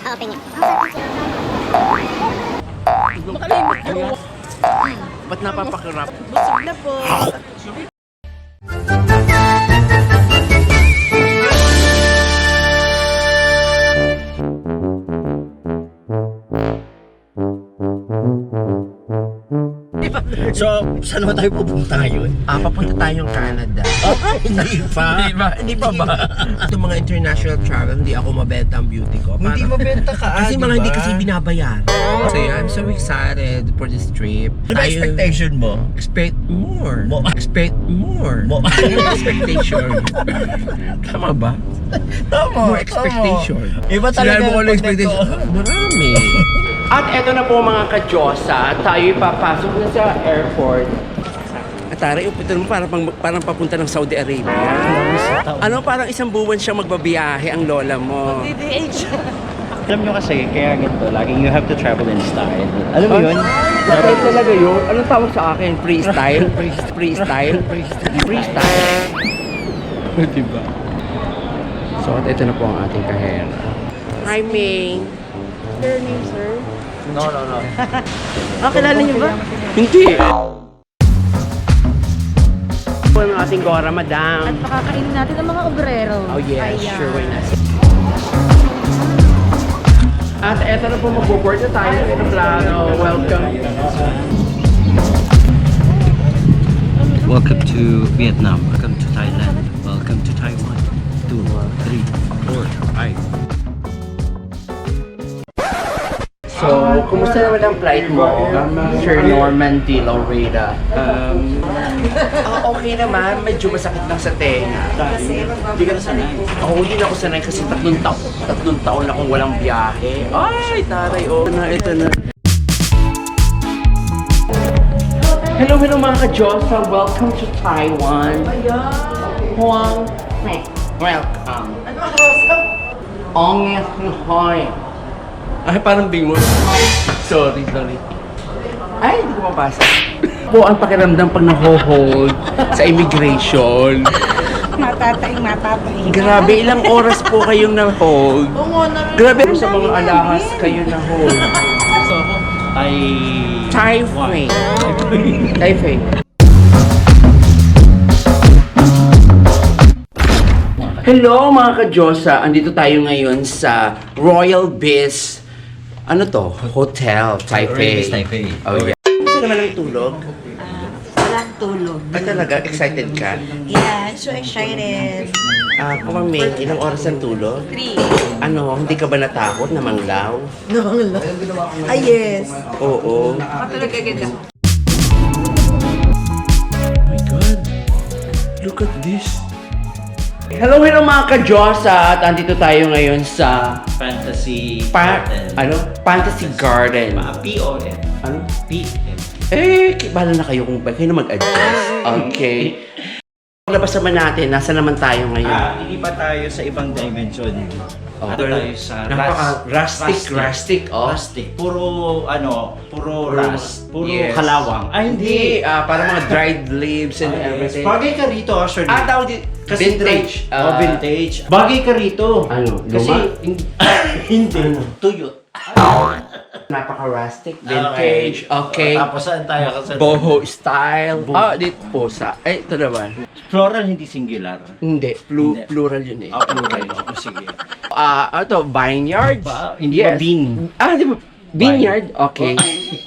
Open niya. Makalimot ko. Ba't napapakirap? Busog na po. So, saan naman tayo pupunta ngayon? Papunta tayong Canada. Hindi pa. Hindi pa ba? Itong mga international travel, hindi ako mabenta ang beauty ko. Hindi mabenta ka, Kasi mga diba? hindi kasi binabayaran. So I'm so excited for this trip. Ano ba expectation mo? Expect more. Mo. Expect more. Mo. Expectation. Tama ba? Tama. More expectation. Iba talaga. Sinabi mo ko yung expectation. pagdating. Marami. At eto na po mga ka-Diyosa, tayo papasok na sa airport. Atari, ito mo parang papunta ng Saudi Arabia. Ano, parang isang buwan siya magbabiyahe ang lola mo. DDH. Alam nyo kasi, kaya ganito, laging you have to travel in style. Alam mo yun? Bakit talaga yun? Anong tawag sa akin? Freestyle? Freestyle? Freestyle? Diba? So, at ito na po ang ating kahera. Hi, Ming. Your name, sir? No. Kilala niyo ba? Hindi. Po ang ating Gora, madam. At pakakainin natin ang mga obrero. Oh yes, Ayan. sure, why not? At eto na po, mag-board na tayo sa plano. Welcome. Welcome to Vietnam. Welcome to Thailand. Welcome to Taiwan. 2, 3, 4, 5. So, kumusta naman ang flight mo, Sir Norman D. Laureda? Okay naman. Medyo masakit lang sa tenga. Hindi ka na sanay. Ako, hindi na ako sanay kasi tatlong taon na akong walang biyahe. Ay, taray, oh. Ito na. Hello mga ka-Diyosa. Welcome to Taiwan. Huang. Welcome. Ong Hoy. Ay, parang bingon. Sorry. Ay, hindi ko mapasa. Po ang pakiramdam pag naho-hold sa immigration. Matatay. Grabe, ilang oras po kayong na-hold? Oo nga, Grabe sa mga alahas kayo na-hold. So ako, Taipei. Hello mga ka-Diyosa, andito tayo ngayon sa Royal Biz. Ano to? Hotel, Taipei. Royal Biz Taipei. Oh yeah. Gusto naman ang tulog? Walang tulog. Ay talaga, excited ka? Yeah, so excited. Kung may ilang oras ang tulog? 3. Ano, hindi ka ba natakot na manglaw? Yes. Oo. Matulog agad ako. Oh my God! Look at this! Hello mga ka-Diyosa! At andito tayo ngayon sa Fantasy Fantasy Garden. P-O-N. Ano? P-N. Bahala na kayo kung kayo na mag-adjust. Okay. Labas naman natin, nasa naman tayo ngayon? Ilipat tayo sa ibang dimension. Oh. Tayo sa Rustic. Oh. Rustic. Puro rust. Puro Yes. kalawang. Ay, hindi. Parang mga dried leaves and everything. Bagay ka rito, actually. Tawag din. Kasi Vintage. vintage. Bagay ka rito. Ano? Kasi, Luma? hindi. Tuyot. Napaka-rustic. Vintage. Okay. Tapos saan tayo? Boho style. Dito po sa. Ito naman. Floral, hindi singular. Hindi. Hindi. Plural yun eh. Plural. Sige. Ito, vineyard. Hindi ba bean? Di ba? Vineyard? Okay.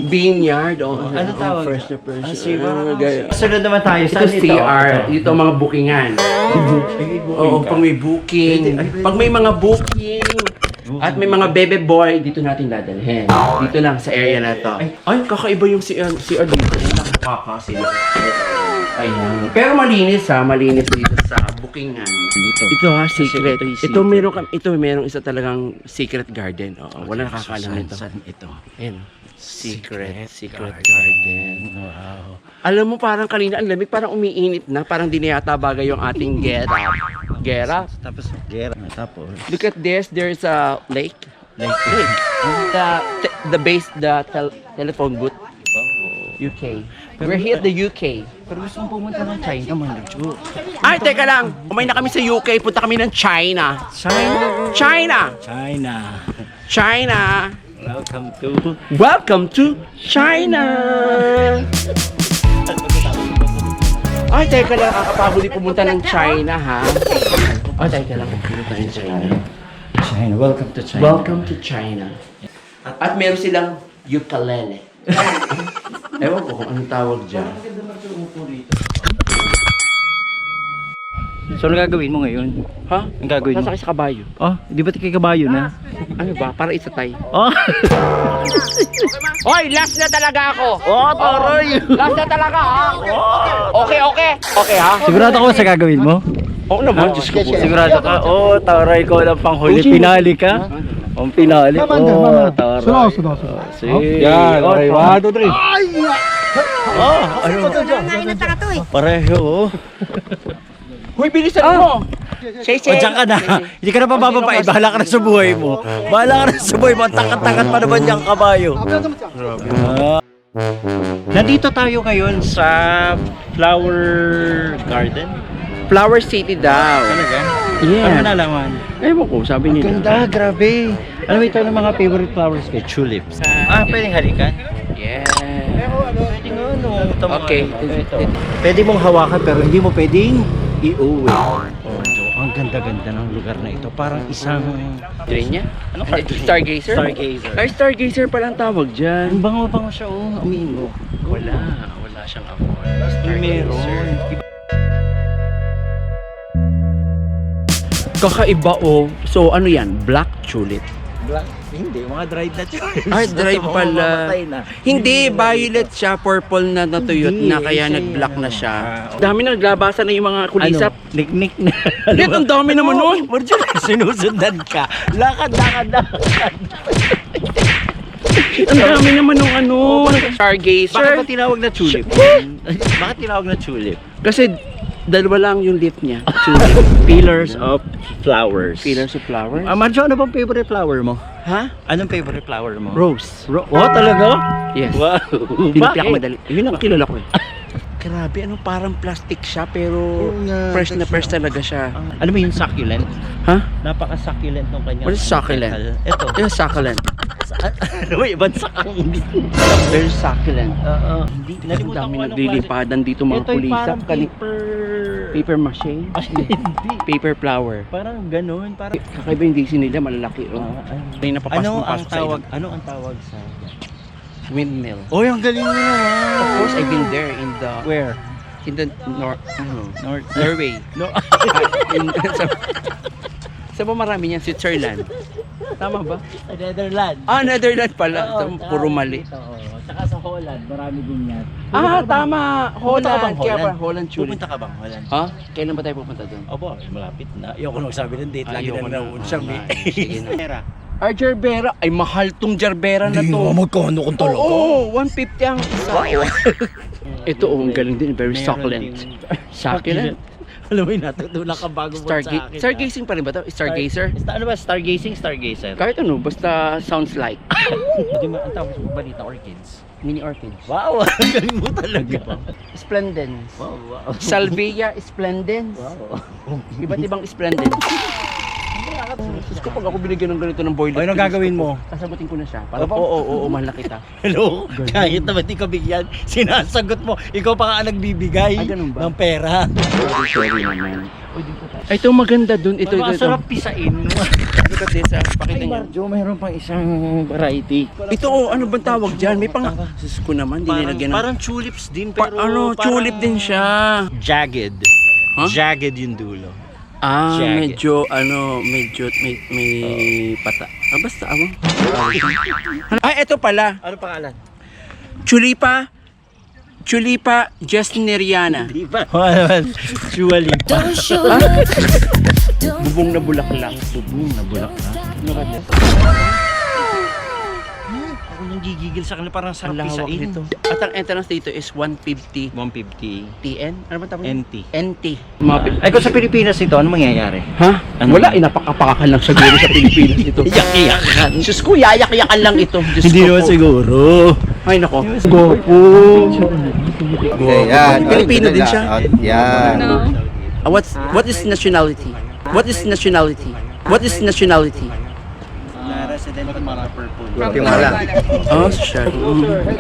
Vineyard. Oh, Ano tawag? First na person. Sige, Ganyan. sunod naman tayo. Ito Saan CR. Dito ang mga bookingan. Oo, pag may booking. Pag may mga booking. At may mga bebe boy, dito natin dadalhin. Dito lang sa area na to. Ay, kakaiba yung CR dito. Nakakakasin. Ayan. Pero malinis malinis dito sa bookingan. Ito secret. Ito merong isa talagang secret garden. Oo, wala nakakaalam nito. Saan ito? Ayan. Secret garden. Wow. Alam mo, parang kanina ang lamig, parang umiinit na, parang di na yata bagay yung ating gera. Tapos, gera. Tapos, Look at this, there's a lake. like, The base, the telephone booth. UK. We're here at the UK. pero gusto mong pumunta ng China, Manlucho. Ay, teka lang. Umay na kami sa UK. Punta kami ng China. China? China! China. China! Welcome to... Welcome to China! Ay, teka lang, nakakapagod din pumunta ng China, ha? Ay, teka lang, pumunta ng China. China, welcome to China. Welcome to China. At meron silang ukulele. Ewan ko kung anong tawag dyan. So, ano gagawin mo ngayon? Ha? Ang gagawin mo? Sasakay sa kabayo. Oh, di ba kay kabayo na? Ano ba? Para isatay. Oh! Hoy, last na talaga ako! Oh, taray! Last na talaga, ha? Okay, okay. Okay, ha? Sigurado ka ba sa gagawin mo? Oo naman, Diyos ko po. Sigurado ka? Oh, taray ko lang panghuli. Pinali ka? Oh, pinali. Oh, taray. Sige. Yan, Oh, okay. 1, 2, 3. Oh, ano? Nangain na taka to eh. Pareho, oh. Hoy, bilisan mo! O, dyan ka na. Hindi ka na mabababait. Bahala ka na sa buhay mo. Bahala ka na sa buhay mo. Ang takat-takat pa naman yung kabayo. Nandito tayo ngayon sa Flower Garden. Flower City daw. Talaga? Yeah. Ano nalaman? Ewan ko, sabi nila. Ganda, grabe. Ano ito ng mga favorite flowers kay tulips? Pwedeng halikan? Yeah. Pwede nga, no. Okay. Pwede mong hawakan pero hindi mo pwedeng iuwi. Ang ganda-ganda ng lugar na ito. Parang isang... Train niya? Ano Stargazer? Stargazer. Ay, Stargazer palang tawag Ang dyan. bango-bango siya, oh. Amin mo. Wala siyang amoy. Meron. Kakaiba, oh. So, ano yan? Black tulip. Black? Hindi, mga dried na tulips. Ay, dried pala. Mamamatay na. Hindi, violet siya, purple na natuyot Hindi, na, kaya siya nag-black yung na siya. ano. Dami na naglabasan na yung mga kulisap. Ano? Niknik na. Hindi, ang dami naman nun. Marjorie, sinusundan ka. Lakad. Ang dami naman ng ano. Stargazer. Bakit ba tinawag na tulip? Bakit tinawag na tulip? Kasi dalawa lang yung leaf niya. Tulip. Pillars of flowers. Pillars of flowers. Marjo, ano bang favorite flower mo? Ha? Anong favorite flower mo? Rose. Oh, talaga? Yes. Wow. Hindi ako madali. Yun ang kilala ko eh. Grabe, ano parang plastic siya pero fresh na fresh talaga siya. Ano ba yung succulent? Ha? Napaka-succulent nung kanyang... What is succulent? Ito. Yung succulent. Ano ba, ibang sakang hindi. Very succulent. Oo. Ang Nalimutan dami ko anong naglilipadan dito mga Ito yung kulisap. parang paper... Paper mache. Ay, hindi. Paper flower. Parang ganun. Parang... Kakaiba yung daisy nila, malalaki. Oh. May napapasok Ano ang pasok sa tawag? ilong. Ano ang tawag sa... Windmill. Oh, ang galing mo naman. Of course, I've been there in the Where? North, North. Norway. No. Sa ba marami niyan? Switzerland. Tama ba? Sa Netherlands. Netherlands pala. Oo, Puro mali. Oo. Tsaka sa Holland, marami din yan. Tama. Pupunta ka Holland. bang Kaya Holland? pa Holland tulip. Pupunta ka bang Holland? Ha? Kailan ba tayo pupunta doon? Opo, malapit na. Ayoko na magsabi ng date. Lagi Ayoko na na. nauunsang Oo nga, sige na. Pera. Ay, Gerbera. Ay, mahal tong Gerbera na to. magkano kung Oo, 150 ang isa. Ito, ang galing din. Very Meron succulent. din- Succulent? Alam mo yun, natutunan ka bago mo sa akin. Stargazing pa rin ba to? Stargazer? Ano ba? Stargazing? Stargazer? Kahit ano, basta sounds like. Hindi mo, ang tawag sa balita, orchids. Mini orchids. Wow, ang galing mo talaga. Splendens. Wow, wow. Salvia splendens. Wow. Iba't ibang splendens. Sus ko, pag ako binigyan ng ganito ng boiler. O, anong gagawin mo? Sasagutin ko na siya. Para Opo. oo, mahal na kita. Hello? Kahit naman di ka bigyan, sinasagot mo. Ikaw pa nga ang nagbibigay Ay, ganun ba? ng pera. Sorry naman. Ay, ito maganda dun. Ito. Ang sarap pisain. Look at this, pakita Ay, niyo. Marjo, mayroon pang isang variety. Ito, ano bang tawag dyan? May pang... Sus ko naman, di nilagyan ng... Parang tulips din, pero parang tulip din siya. jagged. Huh? Jagged yung dulo. Jagged. Medyo may pata. Basta, Ay, ito pala. Ano pangalan? Tulipa Justneriana. Di ba? Chuali. Bubong na bulaklak. Bubong na bulaklak. Ako nang gigigil sa kanila, parang sarap Ang lawak pisain. nito. At ang entrance dito is 150 150 TN. Ano ba tawag? NT. NT. Ay, kung sa Pilipinas ito, ano mangyayari? Ha? Ano? Wala, inapakapakakan lang siguro sa Pilipinas ito. Iyak-iyakan. Diyos ko, yayak-yakan lang ito. Diyos Hindi ko naman po. siguro. Ay, nako. Gopo. Yan. Pilipino din siya? Yan. What is nationality? What is nationality? What is nationality? president ng mga purple. Guatemala. Oh, siya.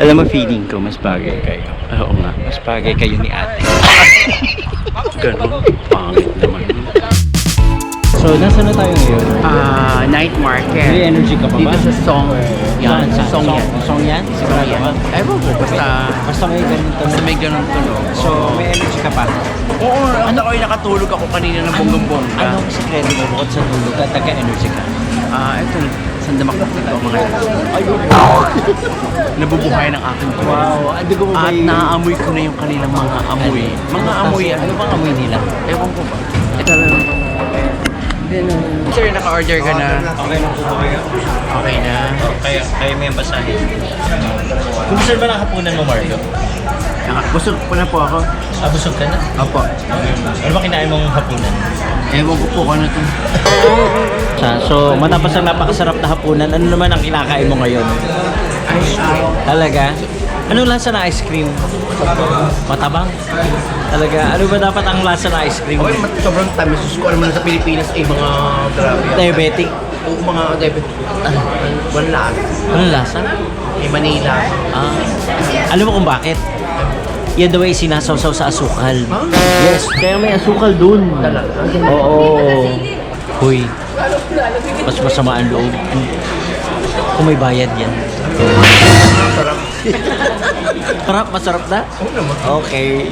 Alam mo, feeling ko mas bagay kayo. Oo nga. Mas bagay kayo ni ate. Ganun. Pangit naman. So, nasa na tayo ngayon? Night May market. energy ka pa ba? Dito sa Song. Yan, sa Song yan. Song yan? Song yan. Ewan ko, Basta may ganun to. basta may ganun tunog. So, may energy ka pa. Oo, ano ko nakatulog ako kanina ng bonggang-bongga. Anong sekreto mo bukod sa tulog at nagka-energy ka? Ito, sandamak na ito mga nabubuhay ng aking tuwa. Wow, ando ko At naaamoy ko na yung kanilang mga amoy. Mga amoy, Ano bang amoy nila? Ewan ko ba? Ito lang. Sir, naka-order ka na. Okay na po kayo. Okay na. Kayo may basahin. Kung saan ba nakapunan mo, Marco? Busog po na po ako. Busog ka na? Opo. Ano ba kinain mong hapunan? Ewan ko po kung ano ito. So, matapos ang napakasarap na hapunan, ano naman ang kinakain mo ngayon? Ice cream. Talaga? Anong lasa na ice cream? Matabang? Talaga? Ano ba dapat ang lasa na ice cream? Okay, sobrang tamis. Sus ko, alam mo na sa Pilipinas ay mga grabe. Diabetic? O mga diabetic. Wala. Anong lasa? May Manila. Alam mo kung bakit? Yan daw ay sinasawsaw sa asukal. Huh? Yes, kaya may asukal dun. Talaga? Oo. Hoy, mas masama ang loob. Kung may bayad yan. Sarap. Masarap na? Oo naman. Okay.